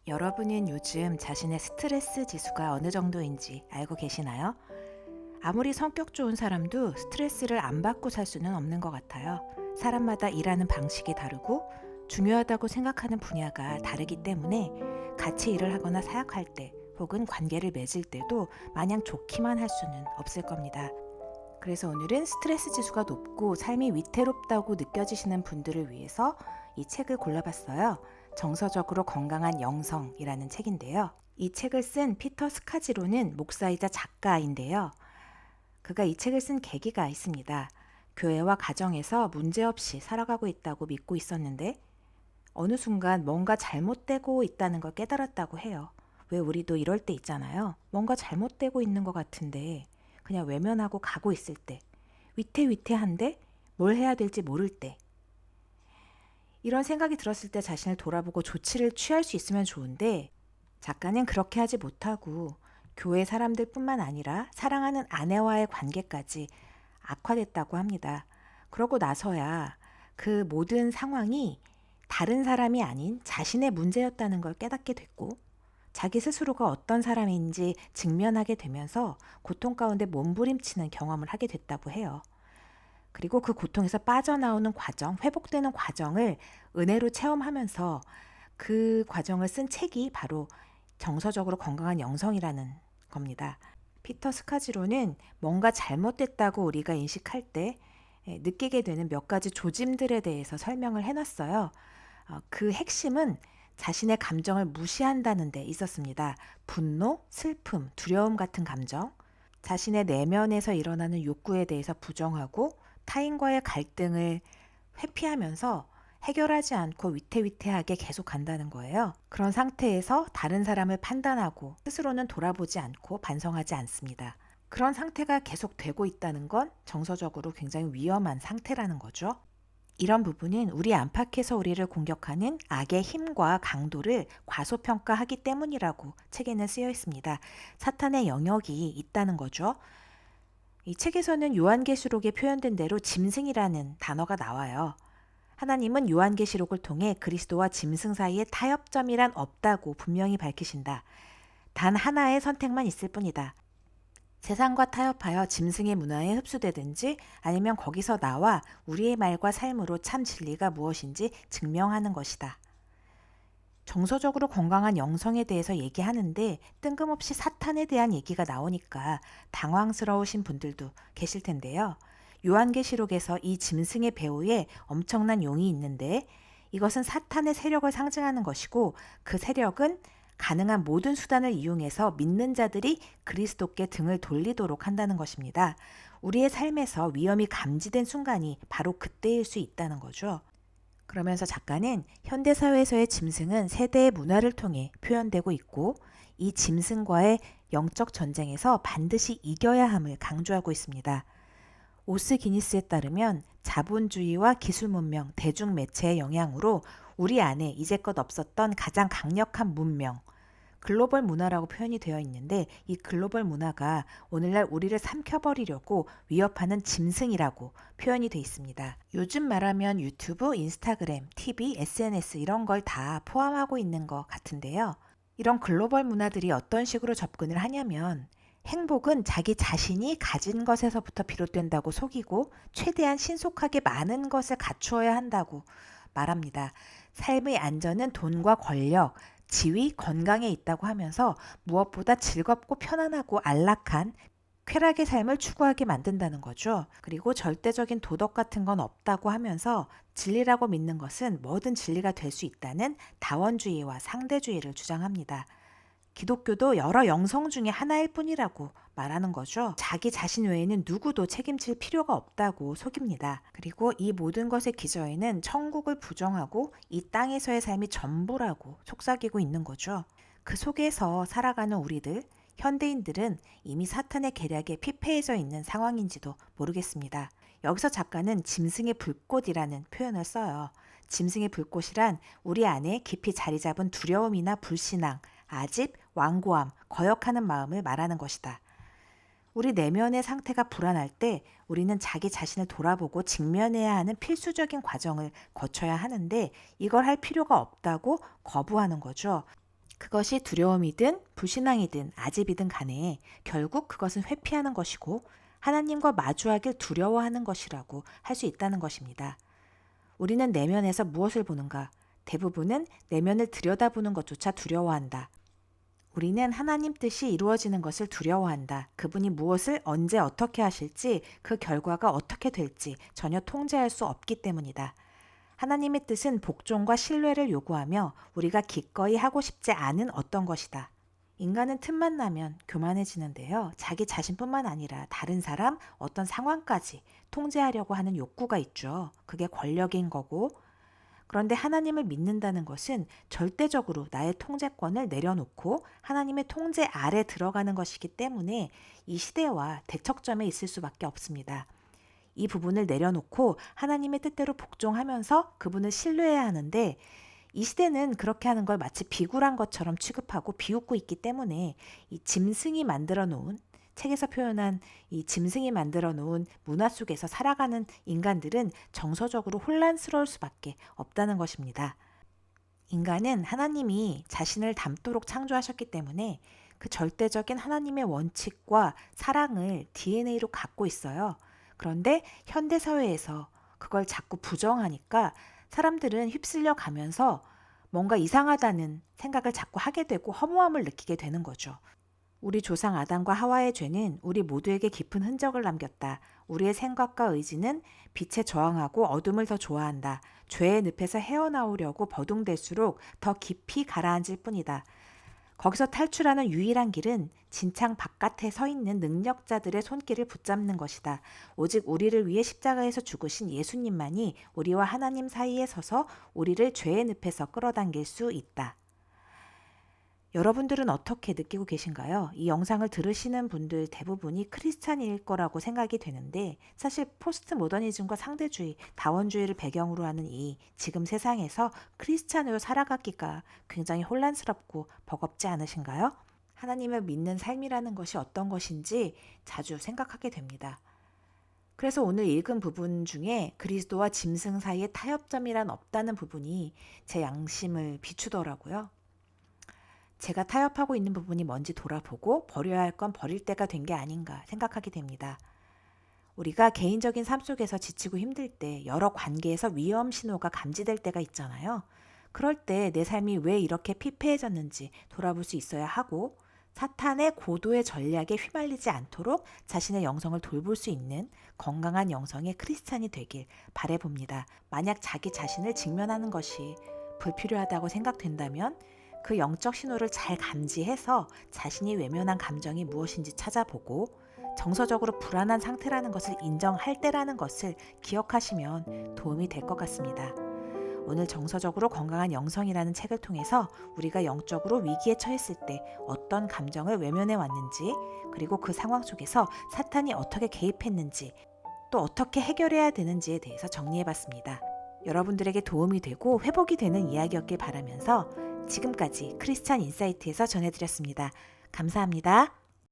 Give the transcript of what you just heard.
여러분은 요즘 자신의 스트레스 지수가 어느 정도인지 알고 계시나요? 아무리 성격 좋은 사람도 스트레스를 안 받고 살 수는 없는 것 같아요. 사람마다 일하는 방식이 다르고 중요하다고 생각하는 분야가 다르기 때문에 같이 일을 하거나 사역할 때 혹은 관계를 맺을 때도 마냥 좋기만 할 수는 없을 겁니다. 그래서 오늘은 스트레스 지수가 높고 삶이 위태롭다고 느껴지시는 분들을 위해서 이 책을 골라봤어요. 정서적으로 건강한 영성이라는 책인데요. 이 책을 쓴 피터 스카지로는 목사이자 작가인데요. 그가 이 책을 쓴 계기가 있습니다. 교회와 가정에서 문제없이 살아가고 있다고 믿고 있었는데 어느 순간 뭔가 잘못되고 있다는 걸 깨달았다고 해요. 왜 우리도 이럴 때 있잖아요. 뭔가 잘못되고 있는 것 같은데 그냥 외면하고 가고 있을 때, 위태위태한데 뭘 해야 될지 모를 때, 이런 생각이 들었을 때 자신을 돌아보고 조치를 취할 수 있으면 좋은데 작가는 그렇게 하지 못하고 교회 사람들뿐만 아니라 사랑하는 아내와의 관계까지 악화됐다고 합니다. 그러고 나서야 그 모든 상황이 다른 사람이 아닌 자신의 문제였다는 걸 깨닫게 됐고 자기 스스로가 어떤 사람인지 직면하게 되면서 고통 가운데 몸부림치는 경험을 하게 됐다고 해요. 그리고 그 고통에서 빠져나오는 과정, 회복되는 과정을 은혜로 체험하면서 그 과정을 쓴 책이 바로 정서적으로 건강한 영성이라는 겁니다. 피터 스카지로는 뭔가 잘못됐다고 우리가 인식할 때 느끼게 되는 몇 가지 조짐들에 대해서 설명을 해놨어요. 그 핵심은 자신의 감정을 무시한다는 데 있었습니다. 분노, 슬픔, 두려움 같은 감정, 자신의 내면에서 일어나는 욕구에 대해서 부정하고 타인과의 갈등을 회피하면서 해결하지 않고 위태위태하게 계속 간다는 거예요. 그런 상태에서 다른 사람을 판단하고 스스로는 돌아보지 않고 반성하지 않습니다. 그런 상태가 계속 되고 있다는 건 정서적으로 굉장히 위험한 상태라는 거죠. 이런 부분은 우리 안팎에서 우리를 공격하는 악의 힘과 강도를 과소평가하기 때문이라고 책에는 쓰여 있습니다. 사탄의 영역이 있다는 거죠. 이 책에서는 요한계시록에 표현된 대로 짐승이라는 단어가 나와요. 하나님은 요한계시록을 통해 그리스도와 짐승 사이에 타협점이란 없다고 분명히 밝히신다. 단 하나의 선택만 있을 뿐이다. 세상과 타협하여 짐승의 문화에 흡수되든지 아니면 거기서 나와 우리의 말과 삶으로 참 진리가 무엇인지 증명하는 것이다. 정서적으로 건강한 영성에 대해서 얘기하는데 뜬금없이 사탄에 대한 얘기가 나오니까 당황스러우신 분들도 계실 텐데요. 요한계시록에서 이 짐승의 배후에 엄청난 용이 있는데 이것은 사탄의 세력을 상징하는 것이고 그 세력은 가능한 모든 수단을 이용해서 믿는 자들이 그리스도께 등을 돌리도록 한다는 것입니다. 우리의 삶에서 위험이 감지된 순간이 바로 그때일 수 있다는 거죠. 그러면서 작가는 현대사회에서의 짐승은 세대의 문화를 통해 표현되고 있고 이 짐승과의 영적 전쟁에서 반드시 이겨야 함을 강조하고 있습니다. 오스 기니스에 따르면 자본주의와 기술문명, 대중매체의 영향으로 우리 안에 이제껏 없었던 가장 강력한 문명, 글로벌 문화라고 표현이 되어 있는데 이 글로벌 문화가 오늘날 우리를 삼켜버리려고 위협하는 짐승이라고 표현이 되어 있습니다. 요즘 말하면 유튜브, 인스타그램, TV, SNS 이런 걸 다 포함하고 있는 것 같은데요. 이런 글로벌 문화들이 어떤 식으로 접근을 하냐면 행복은 자기 자신이 가진 것에서부터 비롯된다고 속이고 최대한 신속하게 많은 것을 갖추어야 한다고 말합니다. 삶의 안전은 돈과 권력, 지위, 건강에 있다고 하면서 무엇보다 즐겁고 편안하고 안락한 쾌락의 삶을 추구하게 만든다는 거죠. 그리고 절대적인 도덕 같은 건 없다고 하면서 진리라고 믿는 것은 뭐든 진리가 될 수 있다는 다원주의와 상대주의를 주장합니다. 기독교도 여러 영성 중에 하나일 뿐이라고 말하는 거죠. 자기 자신 외에는 누구도 책임질 필요가 없다고 속입니다. 그리고 이 모든 것의 기저에는 천국을 부정하고 이 땅에서의 삶이 전부라고 속삭이고 있는 거죠. 그 속에서 살아가는 우리들, 현대인들은 이미 사탄의 계략에 피폐해져 있는 상황인지도 모르겠습니다. 여기서 작가는 짐승의 불꽃이라는 표현을 써요. 짐승의 불꽃이란 우리 안에 깊이 자리 잡은 두려움이나 불신앙, 아집, 완고함, 거역하는 마음을 말하는 것이다. 우리 내면의 상태가 불안할 때 우리는 자기 자신을 돌아보고 직면해야 하는 필수적인 과정을 거쳐야 하는데 이걸 할 필요가 없다고 거부하는 거죠. 그것이 두려움이든 불신앙이든 아집이든 간에 결국 그것은 회피하는 것이고 하나님과 마주하길 두려워하는 것이라고 할 수 있다는 것입니다. 우리는 내면에서 무엇을 보는가? 대부분은 내면을 들여다보는 것조차 두려워한다. 우리는 하나님 뜻이 이루어지는 것을 두려워한다. 그분이 무엇을 언제 어떻게 하실지 그 결과가 어떻게 될지 전혀 통제할 수 없기 때문이다. 하나님의 뜻은 복종과 신뢰를 요구하며 우리가 기꺼이 하고 싶지 않은 어떤 것이다. 인간은 틈만 나면 교만해지는데요. 자기 자신뿐만 아니라 다른 사람, 어떤 상황까지 통제하려고 하는 욕구가 있죠. 그게 권력인 거고. 그런데 하나님을 믿는다는 것은 절대적으로 나의 통제권을 내려놓고 하나님의 통제 아래 들어가는 것이기 때문에 이 시대와 대척점에 있을 수밖에 없습니다. 이 부분을 내려놓고 하나님의 뜻대로 복종하면서 그분을 신뢰해야 하는데 이 시대는 그렇게 하는 걸 마치 비굴한 것처럼 취급하고 비웃고 있기 때문에 이 짐승이 만들어 놓은 책에서 표현한 이 짐승이 만들어 놓은 문화 속에서 살아가는 인간들은 정서적으로 혼란스러울 수밖에 없다는 것입니다. 인간은 하나님이 자신을 닮도록 창조하셨기 때문에 그 절대적인 하나님의 원칙과 사랑을 DNA로 갖고 있어요. 그런데 현대사회에서 그걸 자꾸 부정하니까 사람들은 휩쓸려 가면서 뭔가 이상하다는 생각을 자꾸 하게 되고 허무함을 느끼게 되는 거죠. 우리 조상 아담과 하와의 죄는 우리 모두에게 깊은 흔적을 남겼다. 우리의 생각과 의지는 빛에 저항하고 어둠을 더 좋아한다. 죄의 늪에서 헤어나오려고 버둥댈수록 더 깊이 가라앉을 뿐이다. 거기서 탈출하는 유일한 길은 진창 바깥에 서 있는 능력자들의 손길을 붙잡는 것이다. 오직 우리를 위해 십자가에서 죽으신 예수님만이 우리와 하나님 사이에 서서 우리를 죄의 늪에서 끌어당길 수 있다. 여러분들은 어떻게 느끼고 계신가요? 이 영상을 들으시는 분들 대부분이 크리스찬일 거라고 생각이 되는데 사실 포스트 모더니즘과 상대주의, 다원주의를 배경으로 하는 이 지금 세상에서 크리스찬으로 살아가기가 굉장히 혼란스럽고 버겁지 않으신가요? 하나님을 믿는 삶이라는 것이 어떤 것인지 자주 생각하게 됩니다. 그래서 오늘 읽은 부분 중에 그리스도와 짐승 사이의 타협점이란 없다는 부분이 제 양심을 비추더라고요. 제가 타협하고 있는 부분이 뭔지 돌아보고 버려야 할 건 버릴 때가 된 게 아닌가 생각하게 됩니다. 우리가 개인적인 삶 속에서 지치고 힘들 때 여러 관계에서 위험 신호가 감지될 때가 있잖아요. 그럴 때 내 삶이 왜 이렇게 피폐해졌는지 돌아볼 수 있어야 하고 사탄의 고도의 전략에 휘말리지 않도록 자신의 영성을 돌볼 수 있는 건강한 영성의 크리스찬이 되길 바라봅니다. 만약 자기 자신을 직면하는 것이 불필요하다고 생각된다면 그 영적 신호를 잘 감지해서 자신이 외면한 감정이 무엇인지 찾아보고 정서적으로 불안한 상태라는 것을 인정할 때라는 것을 기억하시면 도움이 될 것 같습니다. 오늘 정서적으로 건강한 영성이라는 책을 통해서 우리가 영적으로 위기에 처했을 때 어떤 감정을 외면해 왔는지 그리고 그 상황 속에서 사탄이 어떻게 개입했는지 또 어떻게 해결해야 되는지에 대해서 정리해봤습니다. 여러분들에게 도움이 되고 회복이 되는 이야기였길 바라면서 지금까지 크리스찬 인사이트에서 전해드렸습니다. 감사합니다.